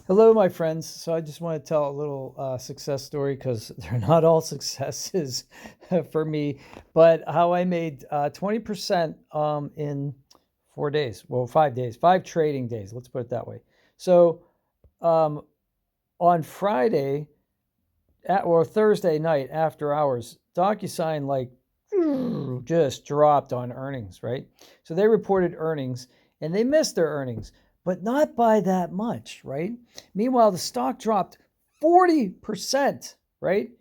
Hello, my friends. So I just want to tell a little success story because they're not all successes for me, but how I made 20% in 4 days. Well, 5 days, 5 trading days. Let's put it that way. So um, on Friday or Thursday night after hours, DocuSign like just dropped on earnings, right? So they reported earnings and they missed their earnings, but not by that much, right? Meanwhile, the stock dropped 40%, right?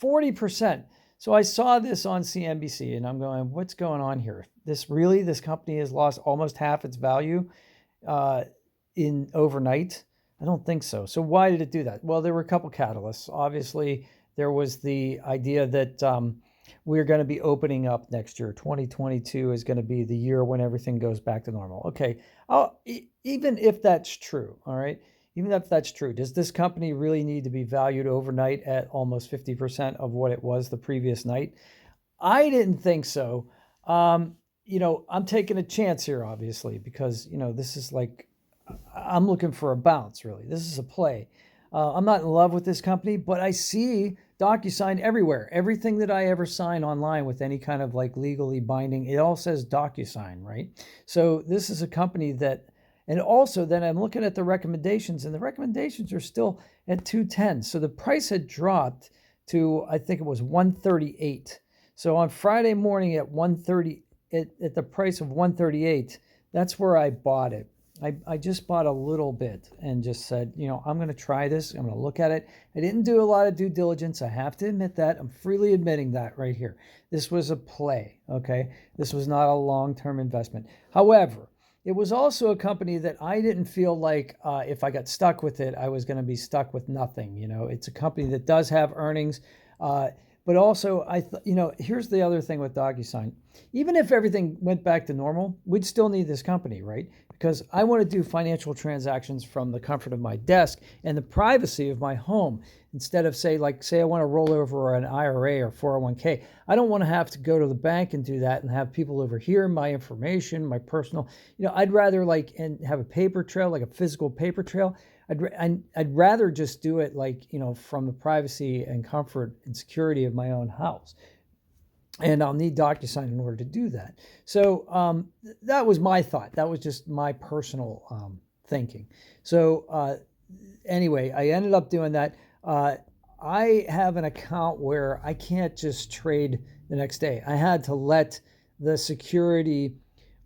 40%. So I saw this on CNBC and I'm going, what's going on here? This company has lost almost half its value uh, in overnight? I don't think so. So why did it do that? Well, there were a couple catalysts. Obviously, there was the idea that we're going to be opening up next year. 2022 is going to be the year when everything goes back to normal. Okay, even if that's true, all right. Even if that's true, does this company really need to be valued overnight at almost 50% of what it was the previous night? I didn't think so. I'm taking a chance here, obviously, because this is like I'm looking for a bounce. Really, this is a play. I'm not in love with this company, but I see DocuSign everywhere. Everything that I ever sign online with any kind of like legally binding, it all says DocuSign, right? So this is a company that, and also then I'm looking at the recommendations, and the recommendations are still at 210. So the price had dropped to I think it was 138. So on Friday morning at 130, at the price of 138, that's where I bought it. I just bought a little bit and just said, I'm going to try this. I'm going to look at it. I didn't do a lot of due diligence. I have to admit that. I'm freely admitting that right here. This was a play, okay? This was not a long-term investment. However, it was also a company that I didn't feel like if I got stuck with it, I was going to be stuck with nothing. It's a company that does have earnings. But also, here's the other thing with DocuSign. Even if everything went back to normal, we'd still need this company, right? Because I want to do financial transactions from the comfort of my desk and the privacy of my home. Instead of say I want to roll over an IRA or 401k, I don't want to have to go to the bank and do that and have people overhear my information, my personal, I'd rather and have a paper trail, like a physical paper trail. I'd rather just do it from the privacy and comfort and security of my own house. And I'll need DocuSign in order to do that. So that was my thought. That was just my personal thinking. So anyway, I ended up doing that. I have an account where I can't just trade the next day. I had to let the security,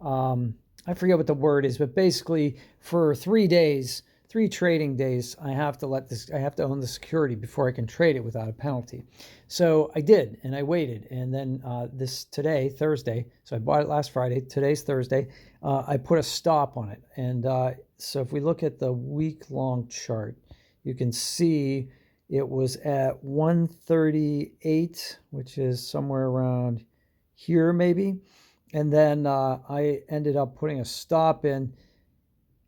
I forget what the word is, but basically for 3 days, 3 trading days, I have to own the security before I can trade it without a penalty. So I did, and I waited. And then today, Thursday, so I bought it last Friday. Today's Thursday. I put a stop on it. And so if we look at the week-long chart, you can see it was at 138, which is somewhere around here maybe. And then I ended up putting a stop in.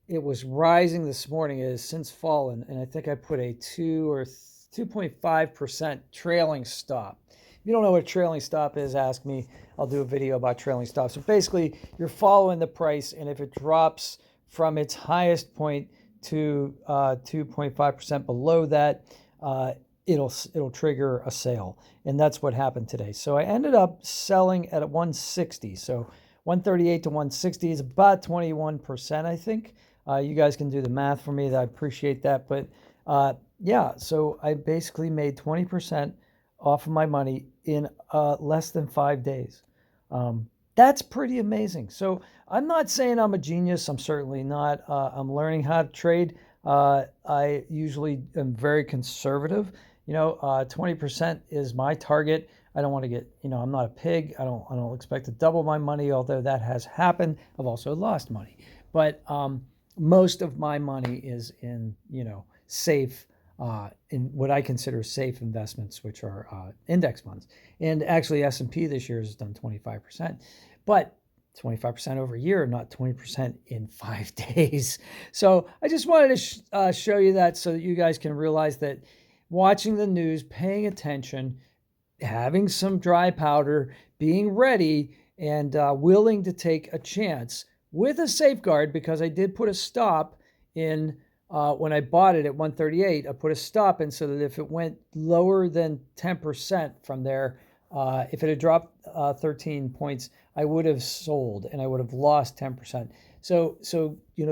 It was rising this morning. It has since fallen, and I think I put a 2.5% trailing stop. If you don't know what a trailing stop is, ask me. I'll do a video about trailing stops. So basically, you're following the price, and if it drops from its highest point to 2.5% below that, it'll trigger a sale, and that's what happened today. So I ended up selling at 160. So 138 to 160 is about 21%, I think. You guys can do the math for me. I appreciate that. But yeah, so I basically made 20% off of my money in less than 5 days. That's pretty amazing. So I'm not saying I'm a genius. I'm certainly not. I'm learning how to trade. I usually am very conservative. 20% is my target. I don't want to get, I'm not a pig. I don't expect to double my money, although that has happened. I've also lost money. But most of my money is in, safe, in what I consider safe investments, which are index funds. And actually, S&P this year has done 25%, but 25% over a year, not 20% in 5 days. So I just wanted to show you that so that you guys can realize that watching the news, paying attention, having some dry powder, being ready, and willing to take a chance with a safeguard, because I did put a stop in when I bought it at 138, I put a stop in so that if it went lower than 10% from there, if it had dropped 13 points, I would have sold and I would have lost 10%. So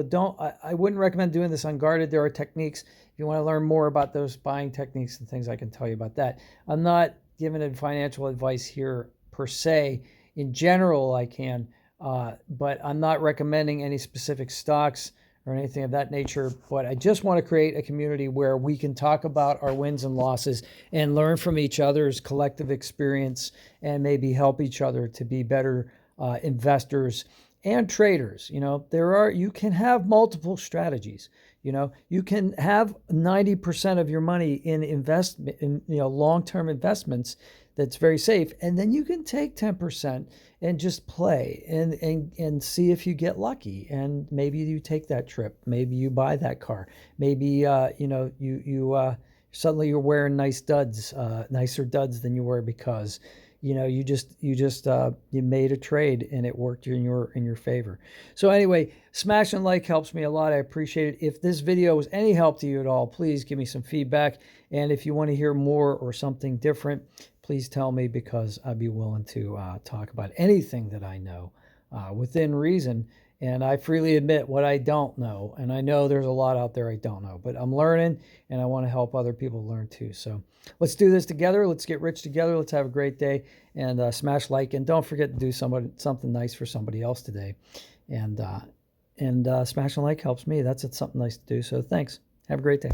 don't I wouldn't recommend doing this unguarded. There are techniques. If you want to learn more about those buying techniques and things, I can tell you about that. I'm not giving financial advice here per se. In general, I can, but I'm not recommending any specific stocks or anything of that nature. But I just want to create a community where we can talk about our wins and losses and learn from each other's collective experience and maybe help each other to be better investors and traders. You can have multiple strategies. You can have 90% of your money in long-term investments that's very safe, and then you can take 10% and just play and see if you get lucky, and maybe you take that trip, maybe you buy that car, maybe you suddenly you're wearing nice duds, nicer duds than you were because you made a trade and it worked in your favor. So anyway, smash and like helps me a lot. I appreciate it. If this video was any help to you at all, please give me some feedback. And if you want to hear more or something different, please tell me, because I'd be willing to talk about anything that I know within reason. And I freely admit what I don't know. And I know there's a lot out there I don't know, but I'm learning and I want to help other people learn too. So let's do this together. Let's get rich together. Let's have a great day, and smash like, and don't forget to do something nice for somebody else today. And smash and like helps me. That's something nice to do. So thanks. Have a great day.